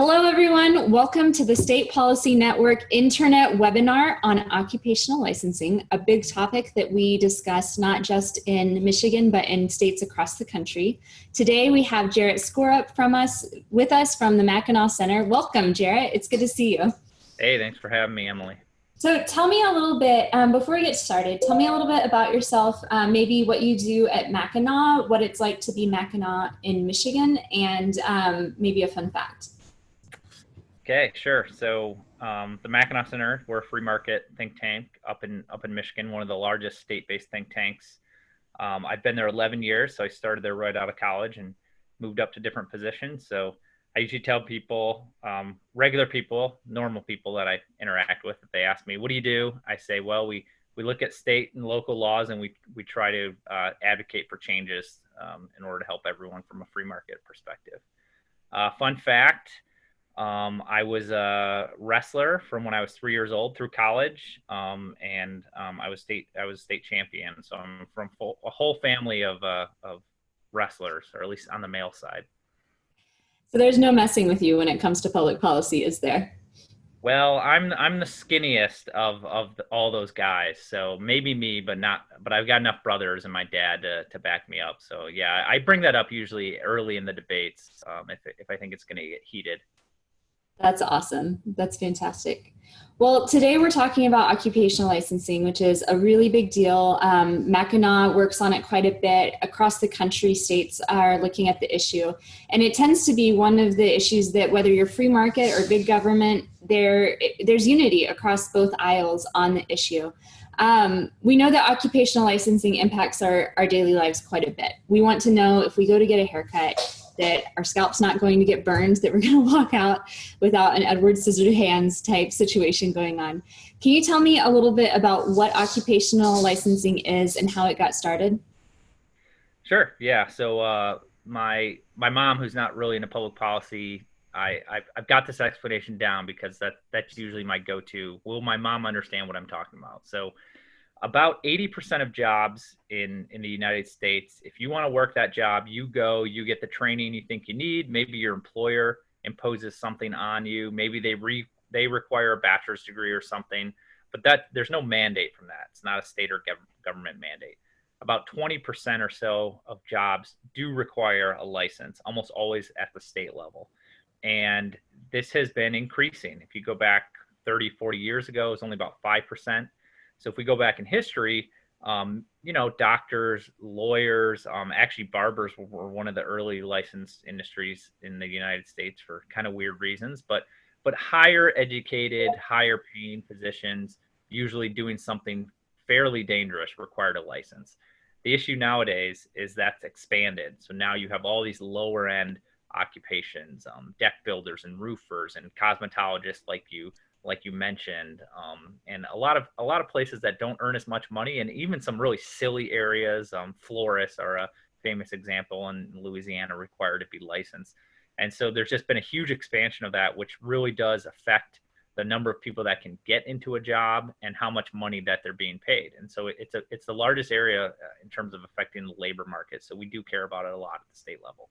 Hello, everyone. Welcome to the State Policy Network Internet webinar on occupational licensing, a big topic that we discuss not just in Michigan, but in states across the country. Today, we have Jarrett Skorup with us from the Mackinac Center. Welcome, Jarrett. It's good to see you. Hey, thanks for having me, Emily. So tell me a little bit, before we get started, tell me a little bit about yourself, maybe what you do at Mackinac, what it's like to be Mackinac in Michigan, and maybe a fun fact. Okay, sure. So the Mackinac Center, we're a free market think tank up in Michigan, one of the largest state-based think tanks. I've been there 11 years, so I started there right out of college and moved up to different positions. So I usually tell people, regular people, normal people that I interact with, if they ask me, what do you do? I say, well, we look at state and local laws, and we try to advocate for changes in order to help everyone from a free market perspective. Fun fact, I was a wrestler from when I was 3 years old through college, and I was state champion. So I'm from a whole family of wrestlers, or at least on the male side. So there's no messing with you when it comes to public policy, is there? Well, I'm the skinniest of all those guys, so maybe me, but I've got enough brothers and my dad to back me up. So yeah, I bring that up usually early in the debates if I think it's going to get heated. That's awesome. That's fantastic. Well, today we're talking about occupational licensing, which is a really big deal. Mackinac works on it quite a bit. Across the country, states are looking at the issue. And it tends to be one of the issues that whether you're free market or big government, there's unity across both aisles on the issue. We know that occupational licensing impacts our daily lives quite a bit. We want to know if we go to get a haircut, that our scalp's not going to get burned, that we're going to walk out without an Edward Scissorhands type situation going on. Can you tell me a little bit about what occupational licensing is and how it got started? Sure. Yeah. So my mom, who's not really into public policy, I've got this explanation down because that's usually my go-to. Will my mom understand what I'm talking about? So about 80% of jobs in the United States, if you want to work that job, you get the training you think you need. Maybe your employer imposes something on you. Maybe they require a bachelor's degree or something, but there's no mandate from that. It's not a state or government mandate. About 20% or so of jobs do require a license, almost always at the state level. And this has been increasing. If you go back 30, 40 years ago, it was only about 5%. So if we go back in history, doctors, lawyers, actually barbers were one of the early licensed industries in the United States for kind of weird reasons, but higher educated, higher paying positions, usually doing something fairly dangerous, required a license. The issue nowadays is that's expanded. So now you have all these lower end occupations, deck builders and roofers and cosmetologists like you mentioned, and a lot of places that don't earn as much money, and even some really silly areas. Florists are a famous example in Louisiana, required to be licensed. And so there's just been a huge expansion of that, which really does affect the number of people that can get into a job and how much money that they're being paid. And so it's the largest area in terms of affecting the labor market. So we do care about it a lot at the state level.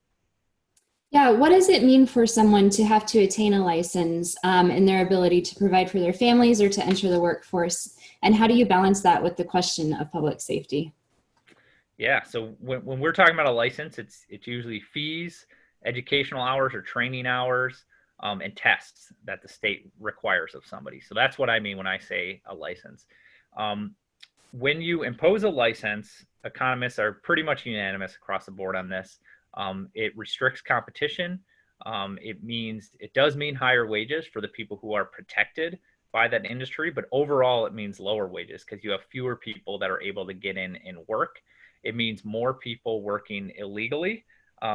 Yeah, what does it mean for someone to have to attain a license in their ability to provide for their families or to enter the workforce? And how do you balance that with the question of public safety? Yeah, so when we're talking about a license, it's usually fees, educational hours or training hours, and tests that the state requires of somebody. So that's what I mean when I say a license. When you impose a license, economists are pretty much unanimous across the board on this. It restricts competition. It does mean higher wages for the people who are protected by that industry, but overall it means lower wages because you have fewer people that are able to get in and work. It means more people working illegally,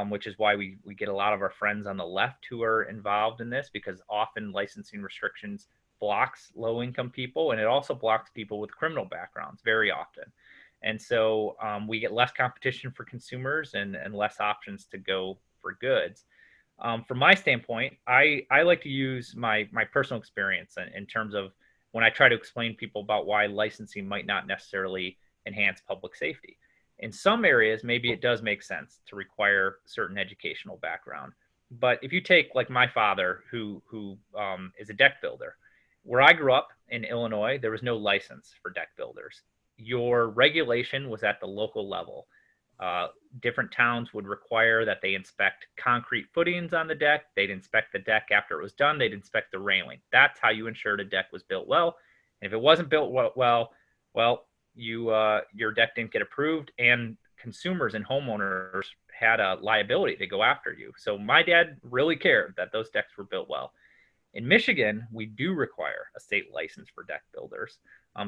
which is why we get a lot of our friends on the left who are involved in this, because often licensing restrictions blocks low-income people, and it also blocks people with criminal backgrounds very often. And so we get less competition for consumers and less options to go for goods. From my standpoint, I like to use my personal experience in terms of when I try to explain to people about why licensing might not necessarily enhance public safety. In some areas, maybe it does make sense to require certain educational background. But if you take like my father, who is a deck builder, where I grew up in Illinois, there was no license for deck builders. Your regulation was at the local level. Uh, Different towns would require that they inspect concrete footings on the deck. They'd inspect the deck after it was done. They'd inspect the railing. That's how you ensured a deck was built well. And if it wasn't built well, your deck didn't get approved, and consumers and homeowners had a liability to go after you. So my dad really cared that those decks were built well. In Michigan, we do require a state license for deck builders.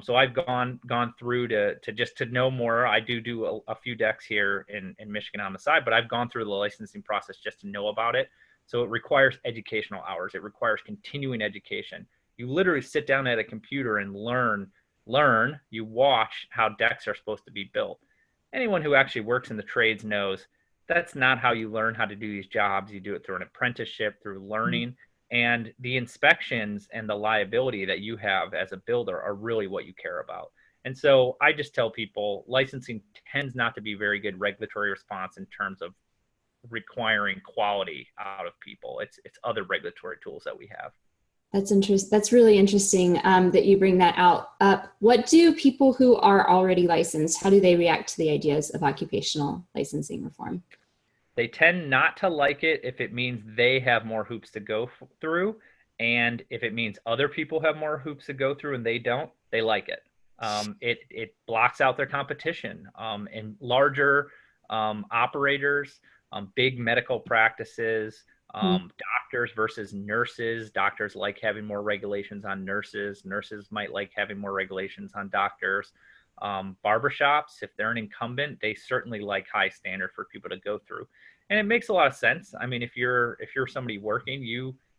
So I've gone through to just to know more. I do a few decks here in Michigan on the side, but I've gone through the licensing process just to know about it. So it requires educational hours. It requires continuing education. You literally sit down at a computer and learn. You watch how decks are supposed to be built. Anyone who actually works in the trades knows that's not how you learn how to do these jobs. You do it through an apprenticeship, through learning. And the inspections and the liability that you have as a builder are really what you care about. And so I just tell people licensing tends not to be very good regulatory response in terms of requiring quality out of people. It's other regulatory tools that we have. That's interesting. That's really interesting that you bring that out. What do people who are already licensed, how do they react to the ideas of occupational licensing reform? They tend not to like it if it means they have more hoops to go through. And if it means other people have more hoops to go through and they don't, they like it. It blocks out their competition. And larger operators, big medical practices, doctors versus nurses. Doctors like having more regulations on nurses. Nurses might like having more regulations on doctors. Barbershops, if they're an incumbent, they certainly like high standard for people to go through. And it makes a lot of sense. I mean, if you're somebody working,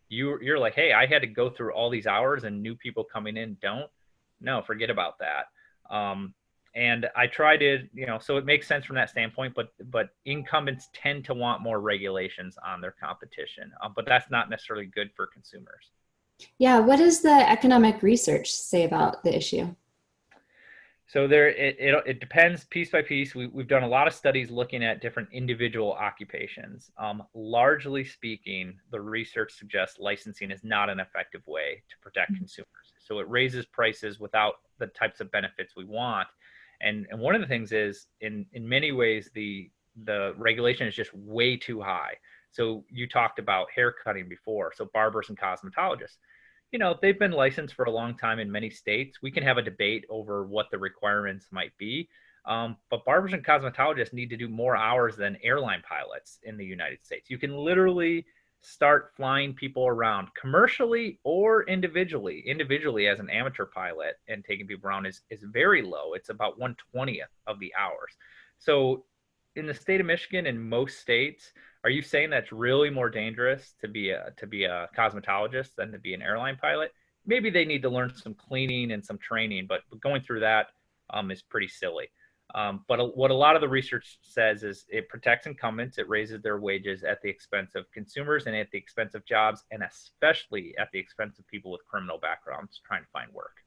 you're like, hey, I had to go through all these hours and new people coming in don't. No, forget about that. And I try to, so it makes sense from that standpoint, but incumbents tend to want more regulations on their competition, but that's not necessarily good for consumers. Yeah, what does the economic research say about the issue? So it depends piece by piece. We've done a lot of studies looking at different individual occupations. Largely speaking, the research suggests licensing is not an effective way to protect consumers. So it raises prices without the types of benefits we want. And one of the things is in many ways the regulation is just way too high. So you talked about hair cutting before. So barbers and cosmetologists, they've been licensed for a long time in many states. We can have a debate over what the requirements might be. But barbers and cosmetologists need to do more hours than airline pilots in the United States. You can literally start flying people around commercially or individually. Individually as an amateur pilot and taking people around is very low. It's about 1/20th of the hours. So in the state of Michigan and most states, are you saying that's really more dangerous to be a cosmetologist than to be an airline pilot? Maybe they need to learn some cleaning and some training, but going through that is pretty silly. But what a lot of the research says is it protects incumbents, it raises their wages at the expense of consumers and at the expense of jobs, and especially at the expense of people with criminal backgrounds trying to find work.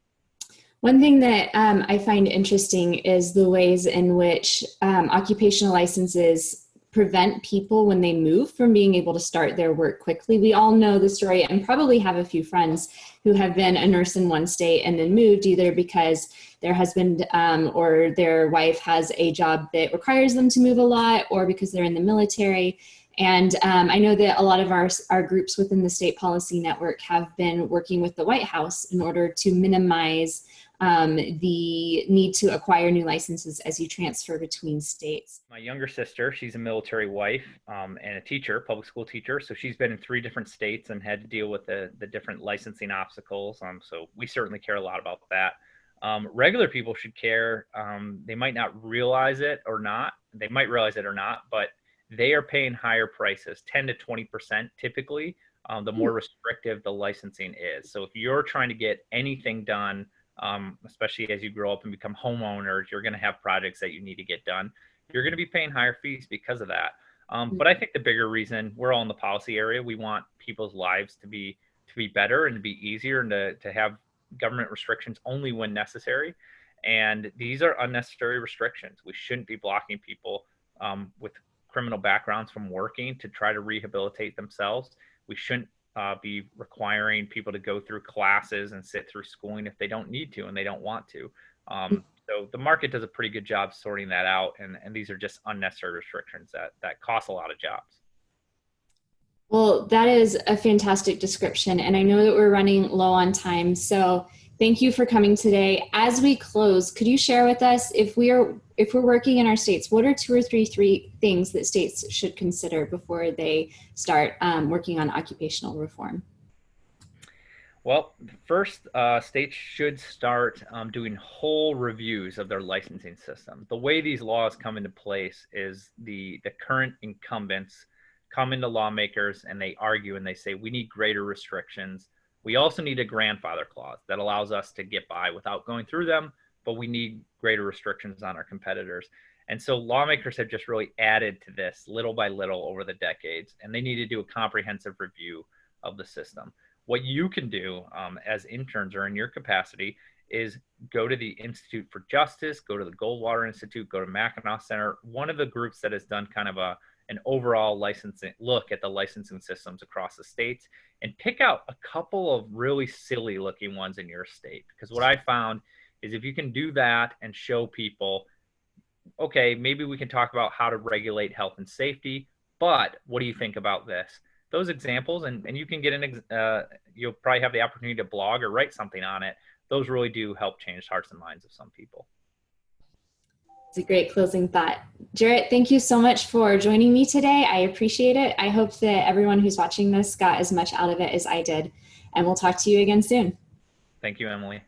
One thing that I find interesting is the ways in which occupational licenses prevent people when they move from being able to start their work quickly. We all know the story and probably have a few friends who have been a nurse in one state and then moved either because their husband or their wife has a job that requires them to move a lot or because they're in the military. And I know that a lot of our groups within the State Policy Network have been working with the White House in order to minimize the need to acquire new licenses as you transfer between states. My younger sister, she's a military wife and a teacher, public school teacher. So she's been in 3 different states and had to deal with the different licensing obstacles. So we certainly care a lot about that. Regular people should care. They might not realize it or not. They might realize it or not, but they are paying higher prices, 10 to 20% typically, the more restrictive the licensing is. So if you're trying to get anything done, especially as you grow up and become homeowners, you're going to have projects that you need to get done. You're going to be paying higher fees because of that. But I think the bigger reason, we're all in the policy area, we want people's lives to be better and to be easier and to have government restrictions only when necessary. And these are unnecessary restrictions. We shouldn't be blocking people with criminal backgrounds from working to try to rehabilitate themselves. We shouldn't be requiring people to go through classes and sit through schooling if they don't need to and they don't want to. So the market does a pretty good job sorting that out, and these are just unnecessary restrictions that cost a lot of jobs. Well, that is a fantastic description, and I know that we're running low on time, so thank you for coming today. As we close, could you share with us, if we're working in our states, what are two or three things that states should consider before they start working on occupational reform? Well, first, states should start doing whole reviews of their licensing system. The way these laws come into place is the current incumbents come into lawmakers and they argue and they say, we need greater restrictions. We also need a grandfather clause that allows us to get by without going through them, but we need greater restrictions on our competitors. And so lawmakers have just really added to this little by little over the decades, and they need to do a comprehensive review of the system. What you can do as interns or in your capacity is go to the Institute for Justice, go to the Goldwater Institute, go to Mackinac Center, one of the groups that has done kind of an overall licensing look at the licensing systems across the states, and pick out a couple of really silly looking ones in your state. Because what I found is if you can do that and show people, okay, maybe we can talk about how to regulate health and safety, but what do you think about this? Those examples, and you can get you'll probably have the opportunity to blog or write something on it. Those really do help change hearts and minds of some people. It's a great closing thought. Jarrett, thank you so much for joining me today. I appreciate it. I hope that everyone who's watching this got as much out of it as I did, and we'll talk to you again soon. Thank you, Emily.